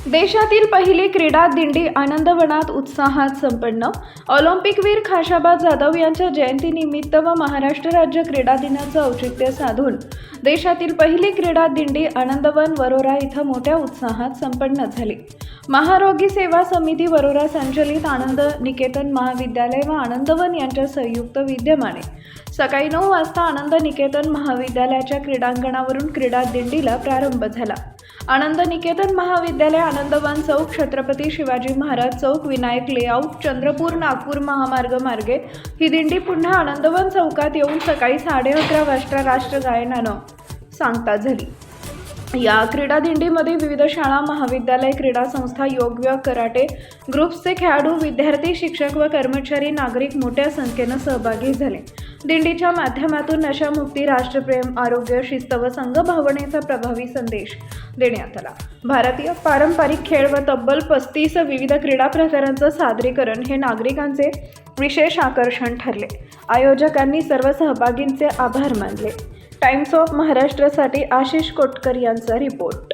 देशातील पहिली क्रीडा दिंडी आनंदवनात उत्साहात संपन्न। ऑलिम्पिकवीर खाशाबा जाधव यांच्या जयंतीनिमित्त व महाराष्ट्र राज्य क्रीडा दिनाचं औचित्य साधून देशातील पहिली क्रीडा दिंडी आनंदवन वरोरा इथं मोठ्या उत्साहात संपन्न झाली। महारोगी सेवा समिती वरोरा संचलित आनंद निकेतन महाविद्यालय व आनंदवन यांच्या संयुक्त विद्यमाने सकाळी 9 वाजता आनंद निकेतन महाविद्यालयाच्या क्रीडांगणावरून क्रीडा दिंडीला प्रारंभ झाला। आनंद निकेतन महाविद्यालय, आनंदवन चौक, छत्रपती शिवाजी महाराज चौक, विनायक लेआउट, चंद्रपूर नागपूर महामार्ग मार्गे ही दिंडी पुन्हा आनंदवन चौकात येऊन सकाळी 11:30 वाजता राष्ट्रगायनानं सांगता झाली। या क्रीडा दिंडीमध्ये विविध शाळा, महाविद्यालय, क्रीडा संस्था, योग, कराटे ग्रुप्सचे खेळाडू, विद्यार्थी, शिक्षक व कर्मचारी, नागरिक मोठ्या संख्येनं सहभागी झाले। दिंडीच्या माध्यमातून नशामुक्ती, राष्ट्रप्रेम, आरोग्य, शिस्त व संघभावनेचा प्रभावी संदेश देण्यात आला। भारतीय पारंपरिक खेळ व तब्बल 35 विविध क्रीडा प्रकारांचं सादरीकरण हे नागरिकांचे विशेष आकर्षण ठरले। आयोजकांनी सर्व सहभागींचे आभार मानले। टाइम्स ऑफ महाराष्ट्रसाठी आशिष कोटकर यांचा रिपोर्ट।